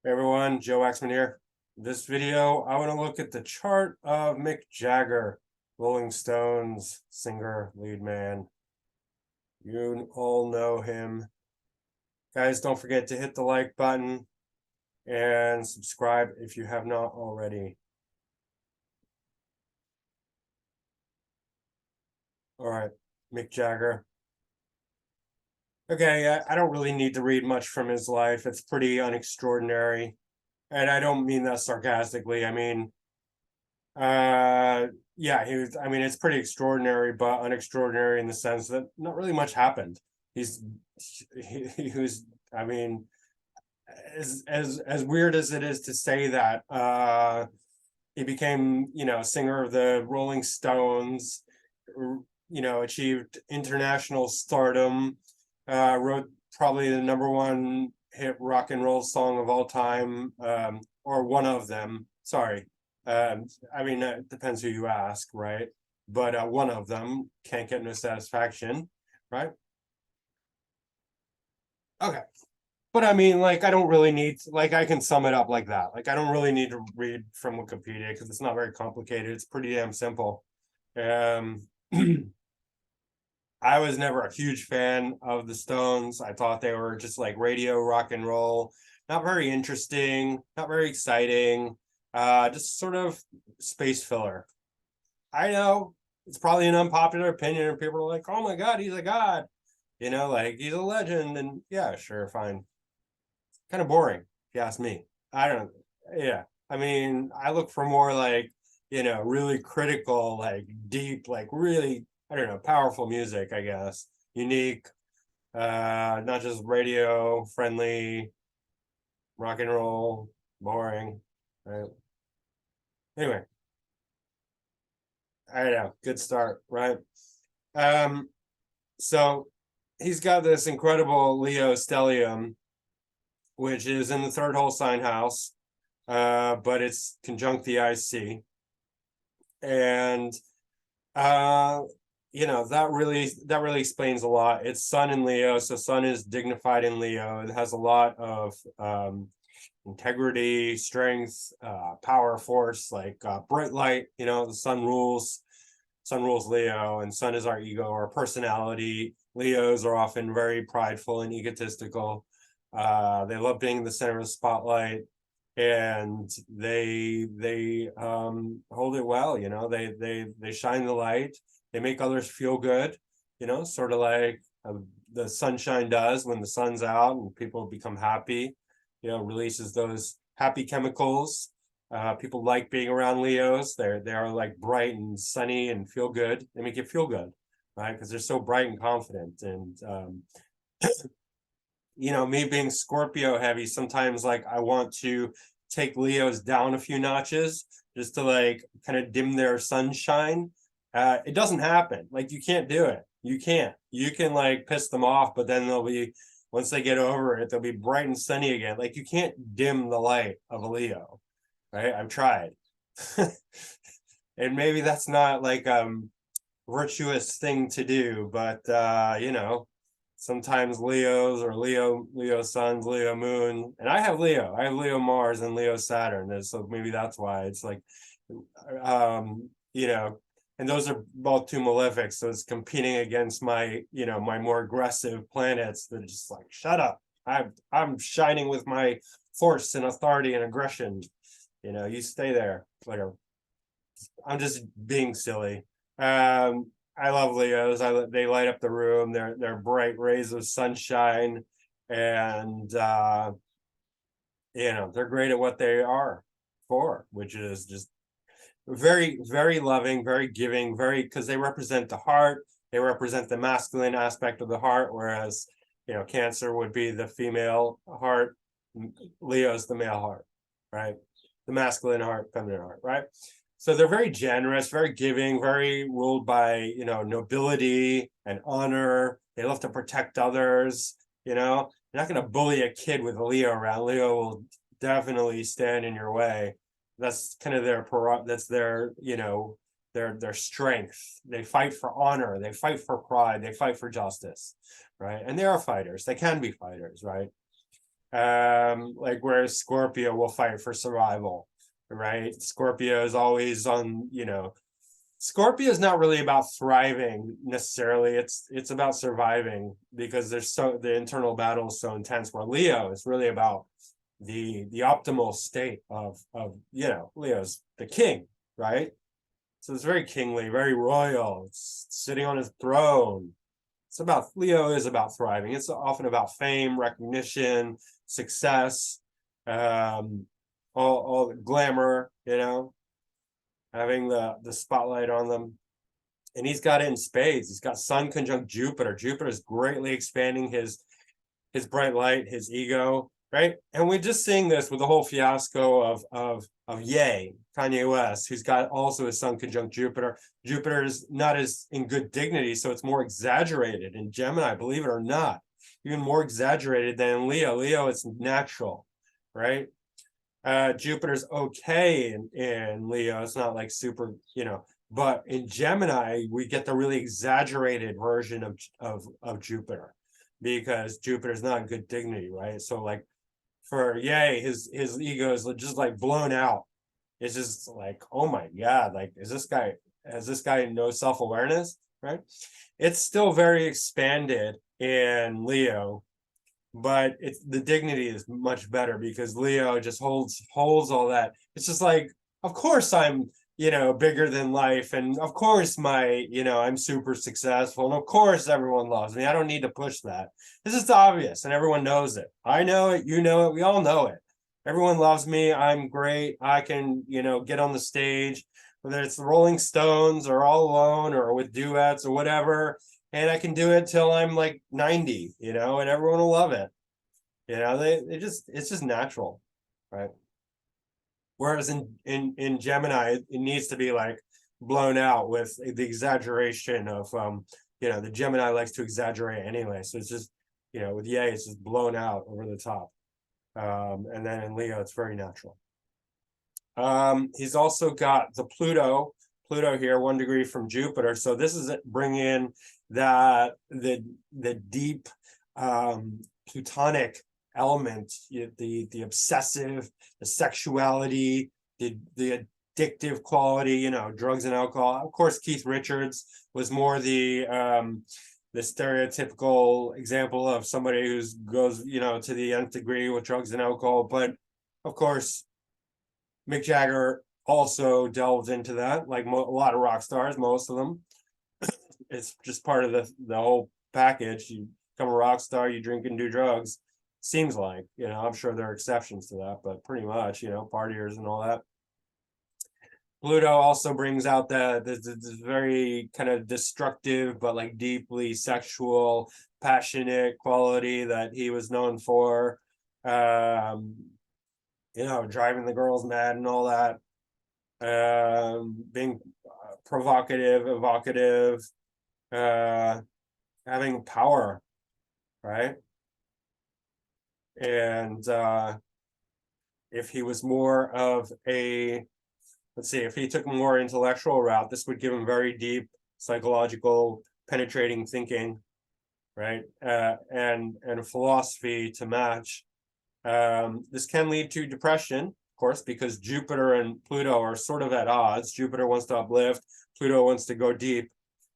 Hey everyone, Joe Waxman here. This video, I want to look at the chart of Mick Jagger, Rolling Stones singer, lead man. You all know him. Guys, don't forget to hit the like button and subscribe if you have not already. All right, Mick Jagger. Okay, I don't really need to read much from his life. It's pretty unextraordinary. And I don't mean that sarcastically. I mean, yeah, it's pretty extraordinary, but unextraordinary in the sense that not really much happened. He was, I mean, as weird as it is to say that, he became, singer of the Rolling Stones, achieved international stardom, wrote probably the number one hit rock and roll song of all time, or one of them. Sorry. It depends who you ask, right? But one of them, Can't Get No Satisfaction, right? Okay. But I don't really need, I can sum it up like that. I don't really need to read from Wikipedia because it's not very complicated. It's pretty damn simple. Um, I was never a huge fan of the Stones. I thought they were just like radio rock and roll, not very interesting, not very exciting, just sort of space filler. I know it's probably an unpopular opinion, and people are like, "Oh my God, he's a god," he's a legend, and yeah, sure, fine. Kind of boring, if you ask me. I don't. Yeah, I look for more really critical, deep, really, I don't know, powerful music, I guess. Unique, not just radio friendly, rock and roll, boring. Right? Anyway, I don't know, good start, right? Um, so he's got this incredible Leo stellium, which is in the third whole sign house, but it's conjunct the IC. And that really explains a lot. It's Sun in Leo, so Sun is dignified in Leo. It has a lot of integrity, strength, power, force, bright light. The Sun rules. Sun rules Leo, and Sun is our ego, our personality. Leos are often very prideful and egotistical. They love being the center of the spotlight, and they hold it well. They shine the light. They make others feel good. Sort of like the sunshine does when the sun's out and people become happy. Releases those happy chemicals. People like being around Leos. They are like bright and sunny and feel good. They make you feel good, right? Because they're so bright and confident. And me being Scorpio heavy, sometimes I want to take Leos down a few notches just to kind of dim their sunshine. It doesn't happen. You can't do it. You can't. You can piss them off, but then once they get over it, they'll be bright and sunny again. You can't dim the light of a Leo, right? I've tried. And maybe that's not virtuous thing to do, but sometimes Leos or Leo Suns, Leo Moon, and I have Leo Mars and Leo Saturn, and so maybe that's why it's and those are both two malefics, so it's competing against my my more aggressive planets that are just shut up. I'm shining with my force and authority and aggression. You stay there. I'm just being silly. I love Leos. They light up the room. They're bright rays of sunshine, and they're great at what they are for, which is just very, very loving, very giving, because they represent the heart. They represent the masculine aspect of the heart, whereas Cancer would be the female heart. Leo's the male heart, right? The masculine heart, feminine heart, right? So they're very generous, very giving, very ruled by nobility and honor. They love to protect others. You're not going to bully a kid with a Leo around. Leo will definitely stand in your way. That's kind of their strength. They fight for honor. They fight for pride. They fight for justice, right? And they are fighters. They can be fighters, right? Like whereas Scorpio will fight for survival, right? Scorpio is always on, Scorpio is not really about thriving necessarily. It's about surviving because the internal battle is so intense. Where Leo is really about the optimal state of Leo's the king, right? So it's very kingly, very royal. It's sitting on his throne. Leo is about thriving. It's often about fame, recognition, success, all the glamour, having the spotlight on them. And he's got it in spades. He's got Sun conjunct Jupiter. Jupiter is greatly expanding his bright light, his ego, right? And we're just seeing this with the whole fiasco of Ye, Kanye West, who's got also his Sun conjunct Jupiter. Jupiter is not as in good dignity, so it's more exaggerated in Gemini, believe it or not, even more exaggerated than in Leo. Leo, it's natural, right? Jupiter's okay in Leo. It's not like super, but in Gemini, we get the really exaggerated version of Jupiter because Jupiter's not in good dignity, right? So like for Ye, his ego is just like blown out. It's just like, oh my God, like has this guy no self-awareness, right? It's still very expanded in Leo, but the dignity is much better because Leo just holds all that. It's just like, of course I'm, bigger than life, and of course I'm super successful, and of course everyone loves me. I don't need to push that. This is obvious, and everyone knows it. I know it, you know it, we all know it. Everyone loves me. I'm great. I can, get on the stage, whether it's the Rolling Stones or all alone or with duets or whatever, and I can do it till I'm like 90, and everyone will love it. It's just natural, right? Whereas in Gemini, it needs to be like blown out with the exaggeration of the Gemini likes to exaggerate anyway. So it's just, with Ye, it's just blown out over the top. And then in Leo, it's very natural. He's also got the Pluto here, 1 degree from Jupiter. So this is bringing in the deep Plutonic element, the obsessive, the sexuality, the addictive quality, drugs and alcohol. Of course, Keith Richards was more the stereotypical example of somebody who goes, to the nth degree with drugs and alcohol. But of course, Mick Jagger also delved into that, like a lot of rock stars, most of them. It's just part of the whole package. You become a rock star, you drink and do drugs. Seems like, I'm sure there are exceptions to that, but pretty much, partiers and all that. Pluto also brings out this very kind of destructive, but like deeply sexual, passionate quality that he was known for. Driving the girls mad and all that. Being provocative, evocative, having power, right? And if he was more of if he took a more intellectual route, this would give him very deep psychological penetrating thinking, right? And philosophy to match. This can lead to depression, of course, because Jupiter and Pluto are sort of at odds. Jupiter wants to uplift, Pluto wants to go deep.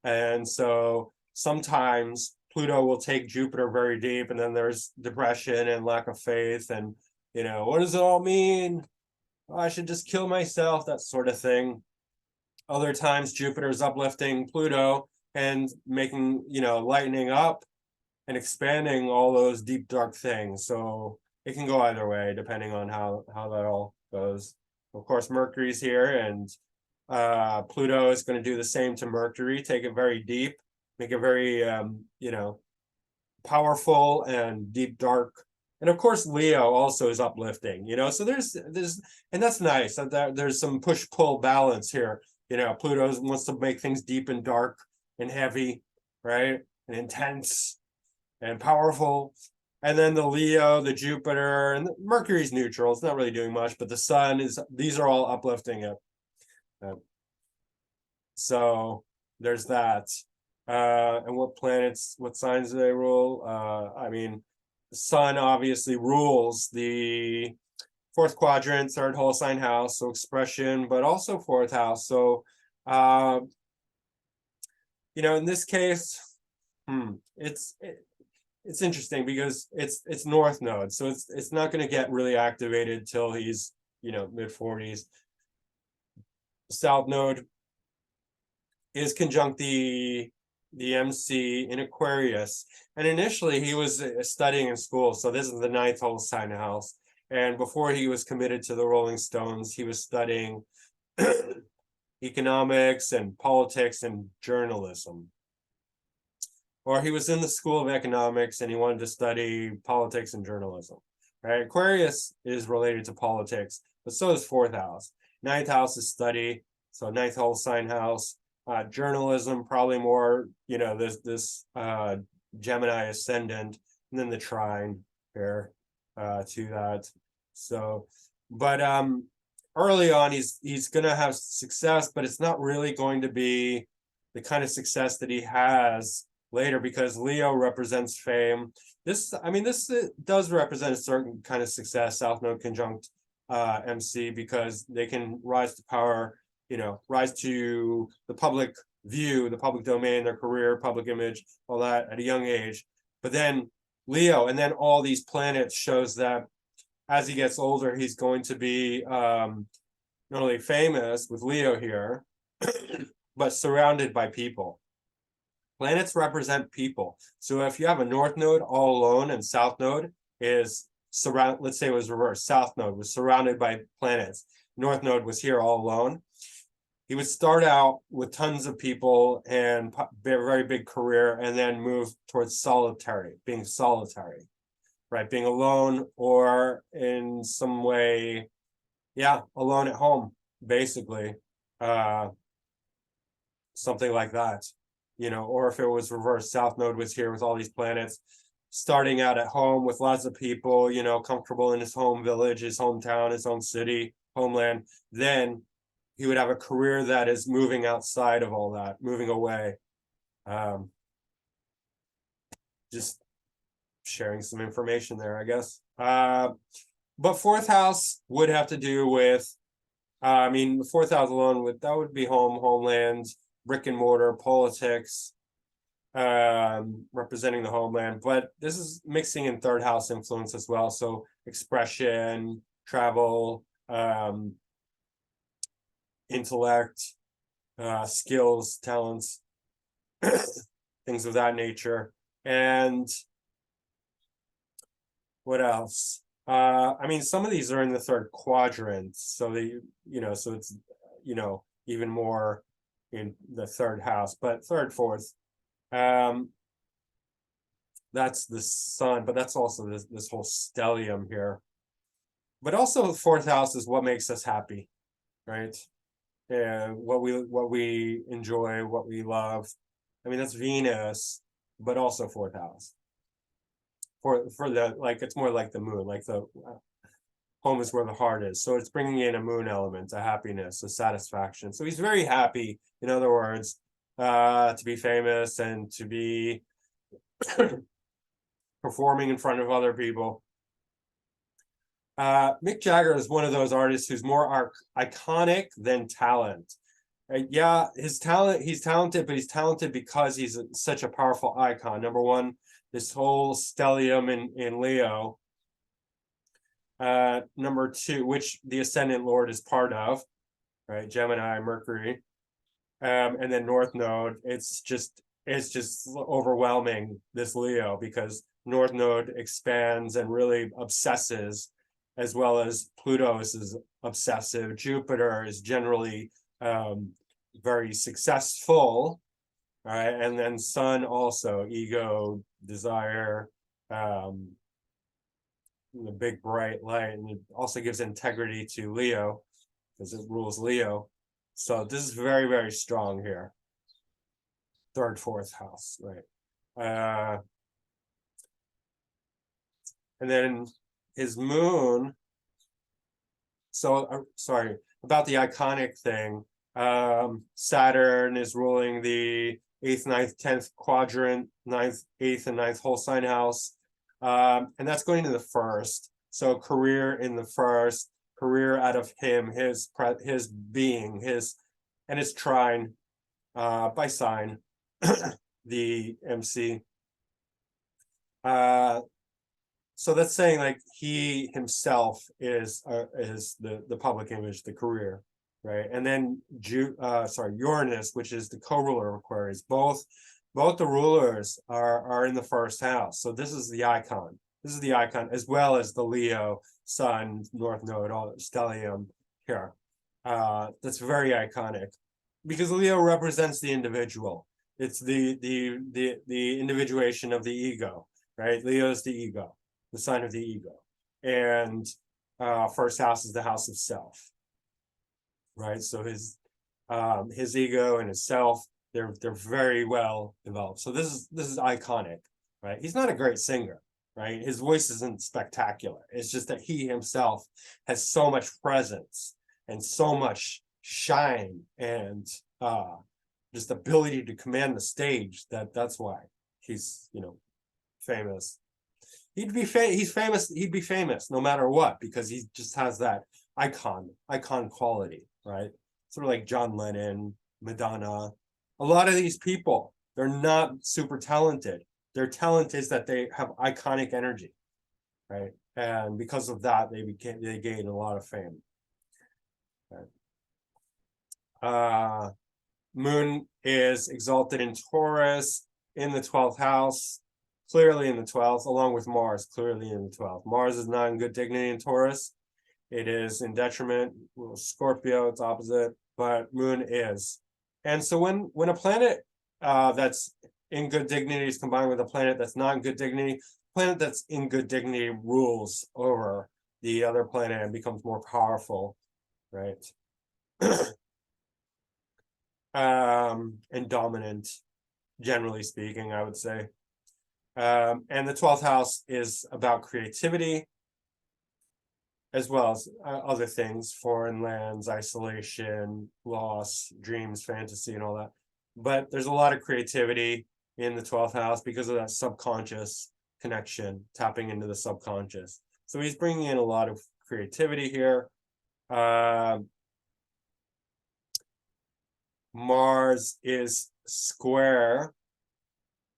And so sometimes Pluto will take Jupiter very deep, and then there's depression and lack of faith. And, what does it all mean? Oh, I should just kill myself, that sort of thing. Other times, Jupiter's uplifting Pluto and making, lightening up and expanding all those deep, dark things. So it can go either way, depending on how that all goes. Of course, Mercury's here, and Pluto is going to do the same to Mercury, take it very deep, make it very, powerful and deep, dark. And of course, Leo also is uplifting, so there's, and that's nice that there's some push-pull balance here. Pluto wants to make things deep and dark and heavy, right? And intense and powerful. And then the Leo, the Jupiter, and Mercury's neutral. It's not really doing much, but the sun these are all uplifting it. So there's that. And what planets, what signs do they rule? Sun obviously rules the fourth quadrant, third whole sign house, so expression, but also fourth house. So, in this case, it's interesting because it's north node, so it's not going to get really activated till he's mid-40s. South node is conjunct the MC in Aquarius, and initially he was studying in school. So this is the ninth whole sign house, and before he was committed to the Rolling Stones, he was studying economics and politics and journalism. Or he was in the School of Economics and he wanted to study politics and journalism. Right? Aquarius is related to politics, but so is fourth house. Ninth house is study, so ninth whole sign house. Journalism, probably more, this Gemini ascendant, and then the trine here to that. So, but early on, he's going to have success, but it's not really going to be the kind of success that he has later, because Leo represents fame. This does represent a certain kind of success, South Node conjunct MC, because they can rise to power, rise to the public view, the public domain, their career, public image, all that at a young age. But then Leo, and then all these planets shows that as he gets older, he's going to be not only famous with Leo here, but surrounded by people. Planets represent people. So if you have a north node all alone and south node is let's say it was reversed. South node was surrounded by planets. North node was here all alone. He would start out with tons of people and very big career, and then move towards being solitary, right? Being alone, or in some way, alone at home, basically. Something like that, or if it was reversed, South Node was here with all these planets, starting out at home with lots of people, comfortable in his home village, his hometown, his home city, homeland. Then he would have a career that is moving outside of all that, moving away. Just sharing some information there, I guess. But fourth house would have to do with, the fourth house alone, that would be homeland, brick and mortar, politics, representing the homeland. But this is mixing in third house influence as well. So expression, travel, intellect, skills, talents, things of that nature. And what else? Some of these are in the third quadrant, so so it's even more in the third house, but third, fourth, that's the sun, but that's also this whole stellium here. But also fourth house is what makes us happy, right? And what we enjoy, what we love. That's Venus, but also fourth house. For the, it's more like the moon, like the home is where the heart is. So it's bringing in a moon element, a happiness, a satisfaction. So he's very happy, in other words, to be famous and to be performing in front of other people. Mick Jagger is one of those artists who's more iconic than talent. His talent, he's talented, but he's talented because he's such a powerful icon. Number one, this whole stellium in Leo. Number two, which the ascendant lord is part of, right? Gemini, Mercury. And then North Node, it's just overwhelming, this Leo, because North Node expands and really obsesses, as well as Pluto is obsessive. Jupiter is generally very successful, right? And then Sun also, ego, desire, the big bright light, and it also gives integrity to Leo because it rules Leo. So this is very, very strong here. Third, fourth house, right? And then his moon. So sorry about the iconic thing. Saturn is ruling the 8th, 9th, 10th quadrant, 9th, 8th, and 9th whole sign house. And that's going to the first. So career in the first, career out of him, his being, and his trine by sign, the MC. So that's saying like he himself is the public image, the career, right? And then Uranus, which is the co-ruler of Aquarius. Both the rulers are in the first house. So this is the icon. This is the icon, as well as the Leo, Sun, North Node, all stellium here. That's very iconic because Leo represents the individual. It's the individuation of the ego, right? Leo is the ego, the sign of the ego, and first house is the house of self, right? So his ego and his self, they're very well developed. So this is iconic, right? He's not a great singer, right? His voice isn't spectacular. It's just that he himself has so much presence and so much shine and just ability to command the stage that's why he's famous. He's famous. He'd be famous no matter what because he just has that icon quality, right? Sort of like John Lennon, Madonna. A lot of these people, they're not super talented. Their talent is that they have iconic energy, right? And because of that, they gained a lot of fame. Right? Moon is exalted in Taurus in the 12th house, clearly in the 12th, along with Mars, clearly in the 12th. Mars is not in good dignity in Taurus. It is in detriment. Scorpio, it's opposite, but Moon is. And so when a planet that's in good dignity is combined with a planet that's not in good dignity, planet that's in good dignity rules over the other planet and becomes more powerful, right? And dominant, generally speaking, I would say. And the 12th house is about creativity, as well as other things, foreign lands, isolation, loss, dreams, fantasy, and all that. But there's a lot of creativity in the 12th house because of that subconscious connection, tapping into the subconscious. So he's bringing in a lot of creativity here. Mars is square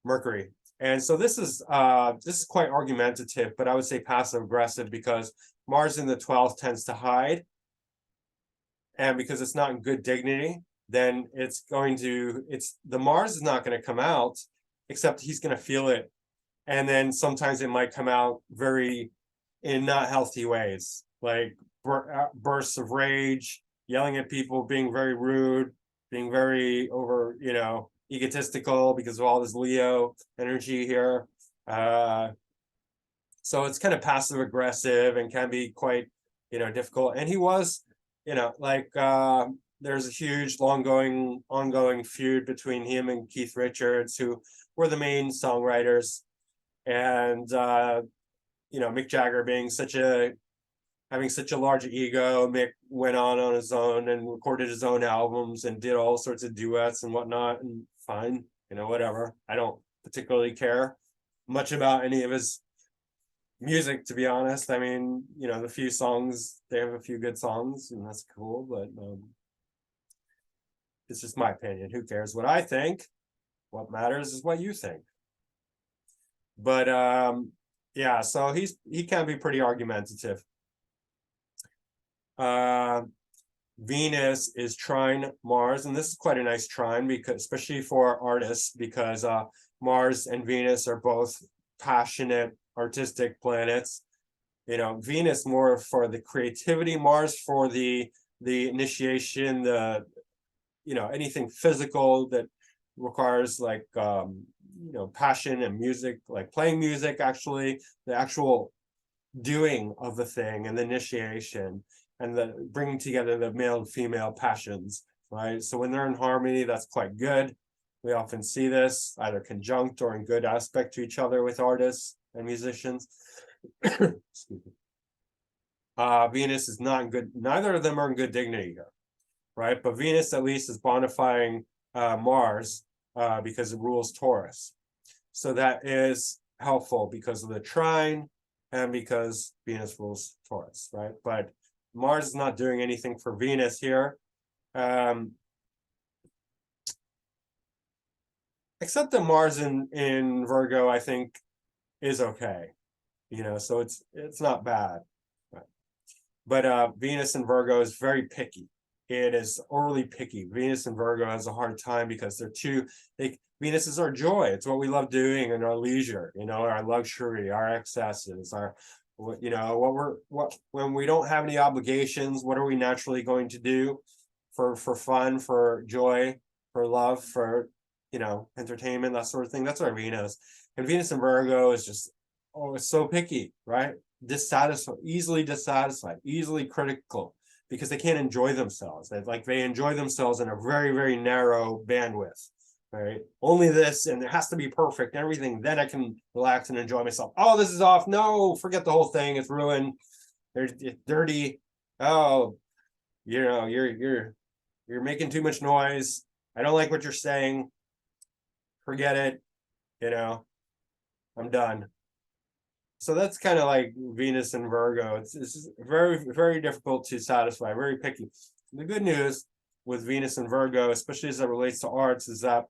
Mercury. And so this is quite argumentative, but I would say passive aggressive because Mars in the 12th tends to hide. And because it's not in good dignity, then the Mars is not going to come out, except he's going to feel it. And then sometimes it might come out in not healthy ways, like bursts of rage, yelling at people, being very rude, being very egotistical because of all this Leo energy here. So it's kind of passive aggressive and can be quite, difficult. And he was, there's a huge ongoing feud between him and Keith Richards, who were the main songwriters. And, Mick Jagger having such a large ego, Mick went on his own and recorded his own albums and did all sorts of duets and whatnot, and fine, whatever. I don't particularly care much about any of his music, to be honest. I mean, the few songs, they have a few good songs and that's cool, but it's just my opinion. Who cares what I think? What matters is what you think. But yeah, so he can be pretty argumentative. Venus is trine Mars, and this is quite a nice trine because, especially for artists, because Mars and Venus are both passionate, artistic planets. Venus more for the creativity, Mars for the initiation, anything physical that requires like passion and music, like playing music, actually the actual doing of the thing and the initiation and the bringing together the male and female passions, right? So when they're in harmony, that's quite good. We often see this either conjunct or in good aspect to each other with artists and musicians. Excuse me. Venus is not in good, neither of them are in good dignity here, right? But Venus at least is bonifying Mars because it rules Taurus. So that is helpful because of the trine and because Venus rules Taurus, right? But Mars is not doing anything for Venus here. Except that Mars in Virgo, I think, is okay. So it's not bad. But Venus in Virgo is very picky. It is overly picky. Venus in Virgo has a hard time because Venus is our joy. It's what we love doing in our leisure, our luxury, our excesses, when we don't have any obligations, what are we naturally going to do for fun, for joy, for love, for entertainment, that sort of thing. That's our Venus. And Venus in Virgo is just, it's so picky, right? Easily dissatisfied, easily critical, because they can't enjoy themselves. They enjoy themselves in a very, very narrow bandwidth, right? Only this, and it has to be perfect, everything. Then I can relax and enjoy myself. Oh, this is off. No, forget the whole thing. It's ruined. It's dirty. Oh, you're making too much noise. I don't like what you're saying. Forget it. I'm done. So that's kind of like Venus and Virgo. It's very, very difficult to satisfy, very picky. The good news with Venus and Virgo, especially as it relates to arts, is that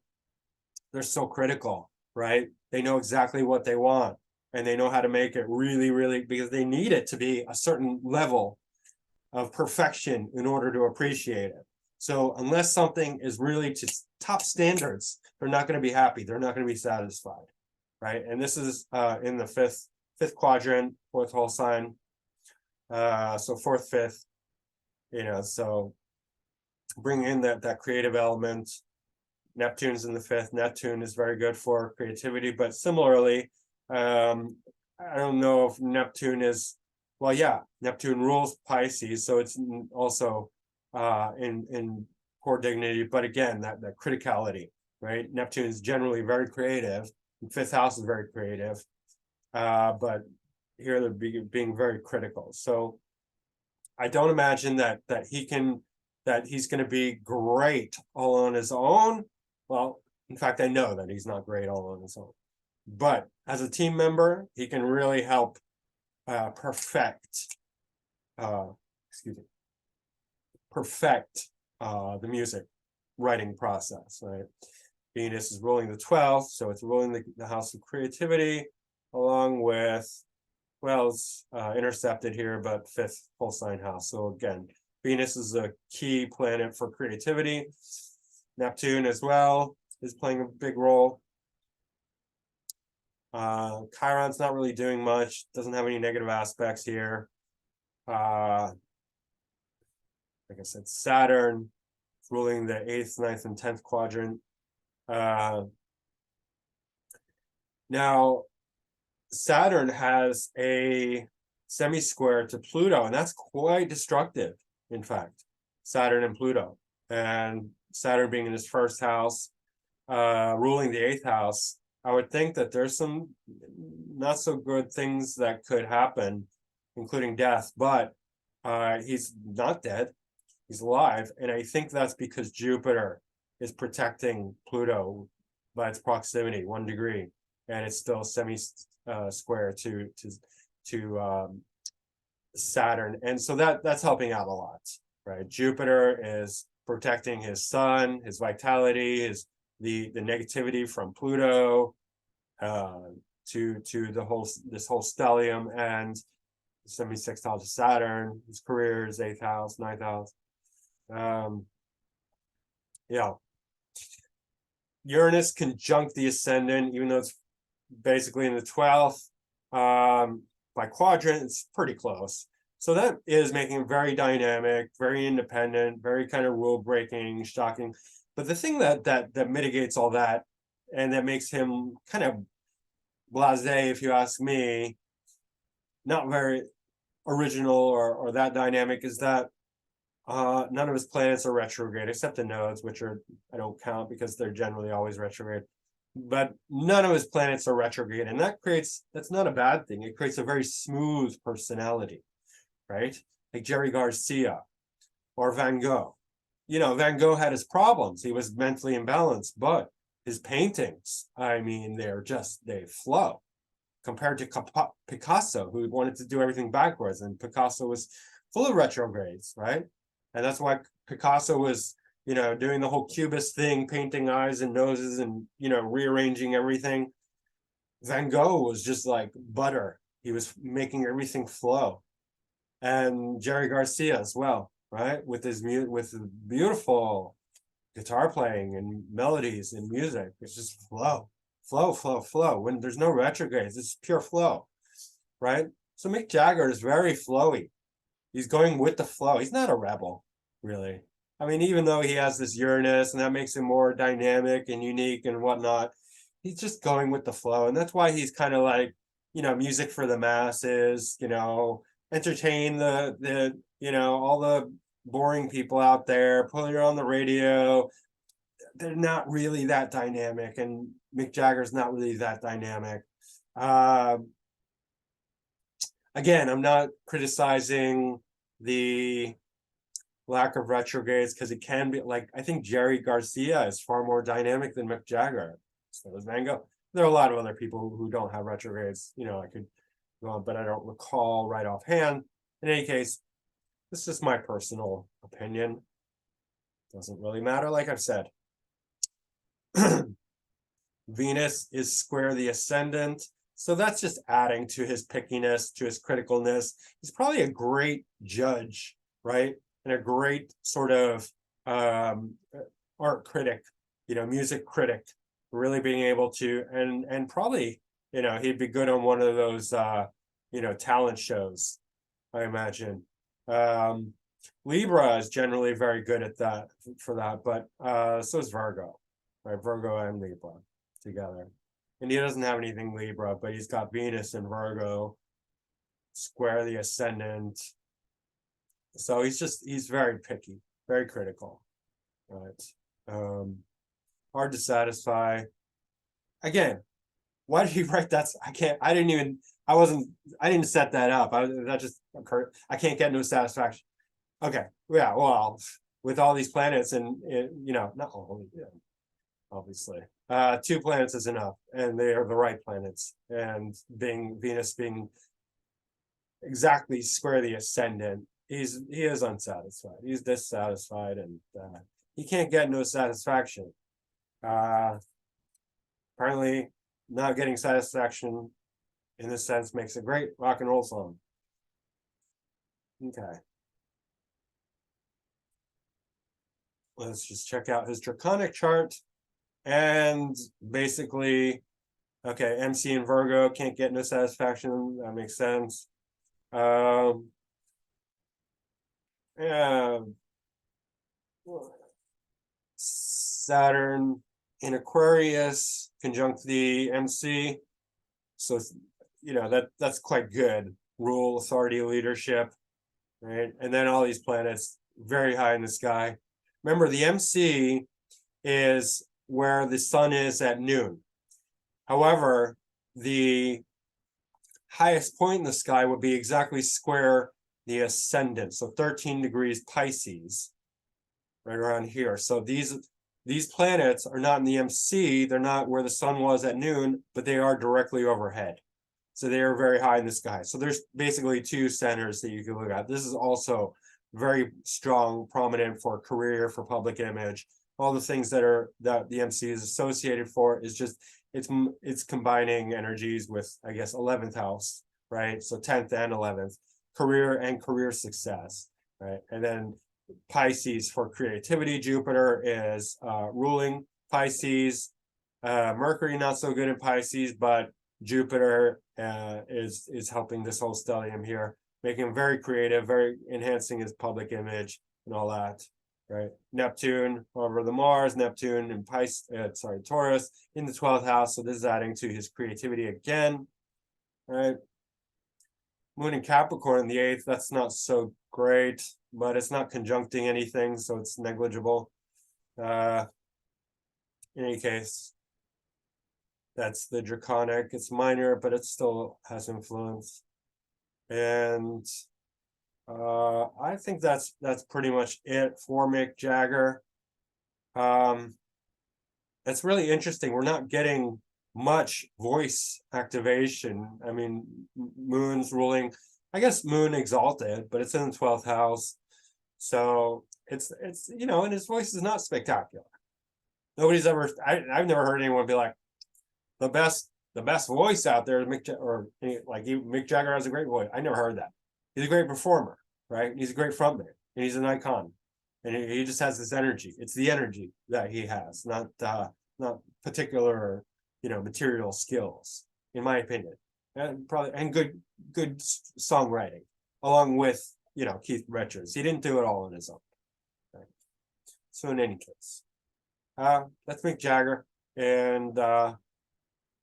they're so critical, right? They know exactly what they want, and they know how to make it really, really, because they need it to be a certain level of perfection in order to appreciate it. So unless something is really to top standards, they're not going to be happy. They're not going to be satisfied, right? And this is in the fifth quadrant, fourth whole sign. So fourth, fifth, so bring in that creative element. Neptune's in the fifth. Neptune is very good for creativity, but similarly, I don't know if Neptune is, well, yeah, Neptune rules Pisces, so it's also in poor dignity, but again, that criticality, right? Neptune is generally very creative. The fifth house is very creative, but here they're being very critical. So I don't imagine that he's going to be great all on his own. Well, in fact, I know that he's not great all on his own, but as a team member, he can really help perfect the music writing process, right? Venus is ruling the 12th, so it's ruling the house of creativity, along with, well, it's intercepted here, but fifth full sign house. So again, Venus is a key planet for creativity. Neptune as well is playing a big role. Chiron's not really doing much, doesn't have any negative aspects here. Like I said, Saturn is ruling the 8th, 9th, and 10th quadrant. Now, Saturn has a semi-square to Pluto, and that's quite destructive, in fact, Saturn and Pluto. And Saturn being in his first house, ruling the 8th house, I would think that there's some not so good things that could happen, including death, but he's not dead. He's alive, and I think that's because Jupiter is protecting Pluto by its proximity, 1 degree, and it's still semi-square to Saturn, and so that's helping out a lot, right? Jupiter is protecting his sun, his vitality, the negativity from Pluto to this whole stellium, and semi-sextile to Saturn, his career, his 8th house, 9th house. Yeah, Uranus conjunct the ascendant, even though it's basically in the 12th by quadrant, it's pretty close. So that is making him very dynamic, very independent, very kind of rule breaking, shocking. But the thing that mitigates all that and that makes him kind of blasé, if you ask me, not very original or that dynamic, is that none of his planets are retrograde, except the nodes, which I don't count because they're generally always retrograde. But none of his planets are retrograde, and that's not a bad thing. It creates a very smooth personality, right? Like Jerry Garcia or Van Gogh. Van Gogh had his problems. He was mentally imbalanced, but his paintings, I mean, they flow. compared to Picasso, who wanted to do everything backwards, and Picasso was full of retrogrades, right? And that's why Picasso was, doing the whole cubist thing, painting eyes and noses and, rearranging everything. Van Gogh was just like butter. He was making everything flow. And Jerry Garcia as well, right? With his beautiful guitar playing and melodies and music. It's just flow, flow, flow, flow. When there's no retrogrades, it's pure flow, right? So Mick Jagger is very flowy. He's going with the flow. He's not a rebel, really. I mean, even though he has this Uranus and that makes him more dynamic and unique and whatnot, he's just going with the flow. And that's why he's kind of like, music for the masses, entertain the all the boring people out there, put it on the radio. They're not really that dynamic, and Mick Jagger's not really that dynamic. Again, I'm not criticizing the lack of retrogrades because it can be like, I think Jerry Garcia is far more dynamic than Mick Jagger. So does Van Gogh. There are a lot of other people who don't have retrogrades. I could go on, but I don't recall right offhand. In any case, this is my personal opinion. Doesn't really matter, like I've said. Venus is square the ascendant. So that's just adding to his pickiness, to his criticalness. He's probably a great judge, right? And a great sort of art critic, music critic, really being able to, and probably, he'd be good on one of those, talent shows, I imagine. Libra is generally very good at that, for that, but so is Virgo, right? Virgo and Libra together. And he doesn't have anything Libra, but he's got Venus and Virgo, square the ascendant. So he's very picky, very critical, right? Hard to satisfy. Again, why did he write that? I didn't set that up. That just occurred. I can't get no satisfaction. Okay, yeah, well, with all these planets and, not all, obviously. 2 planets is enough, and they are the right planets. And Venus being exactly square the ascendant, he is unsatisfied. He's dissatisfied, and he can't get no satisfaction. Apparently, not getting satisfaction in this sense makes a great rock and roll song. Okay. Let's just check out his draconic chart. And basically, okay, MC and Virgo can't get no satisfaction. That makes sense. Yeah. Saturn in Aquarius conjunct the MC. So, that's quite good. Rule, authority, leadership, right? And then all these planets very high in the sky. Remember, the MC is where the sun is at noon. However, the highest point in the sky would be exactly square the ascendant, so 13 degrees Pisces, right around here. So these planets are not in the MC, they're not where the sun was at noon, but they are directly overhead. So they are very high in the sky. So there's basically 2 centers that you can look at. This is also very strong, prominent for career, for public image. All the things that the MC is associated for is just, it's combining energies with, I guess, 11th house, right? So 10th and 11th, career and career success, right? And then Pisces for creativity. Jupiter is ruling Pisces. Mercury not so good in Pisces, but Jupiter is helping this whole stellium here, making him very creative, very enhancing his public image and all that, right? Neptune over the Mars, Neptune in Taurus in the 12th house. So this is adding to his creativity again, right? Moon in Capricorn in the 8th, that's not so great, but it's not conjuncting anything, so it's negligible. In any case, that's the draconic. It's minor, but it still has influence. And I think that's pretty much it for Mick Jagger. It's really interesting. We're not getting much voice activation. I mean, Moon's ruling, I guess Moon exalted, but it's in the 12th house. So it's and his voice is not spectacular. Nobody's ever I've never heard anyone be like, the best voice out there is Mick Jagger, or like Mick Jagger has a great voice. I never heard that. He's a great performer, right? He's a great frontman, and he's an icon, and he just has this energy. It's the energy that he has, not particular, material skills, in my opinion, and good songwriting, along with Keith Richards. He didn't do it all on his own. Right? So in any case, that's Mick Jagger, and all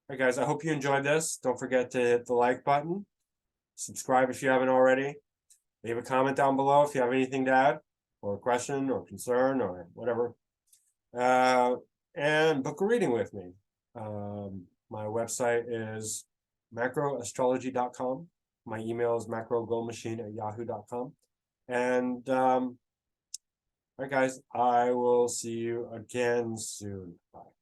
right, guys, I hope you enjoyed this. Don't forget to hit the like button. Subscribe if you haven't already. Leave a comment down below if you have anything to add, or a question, or concern, or whatever. And book a reading with me. My website is macroastrology.com. My email is macrogolmachine@yahoo.com. And all right, guys, I will see you again soon. Bye.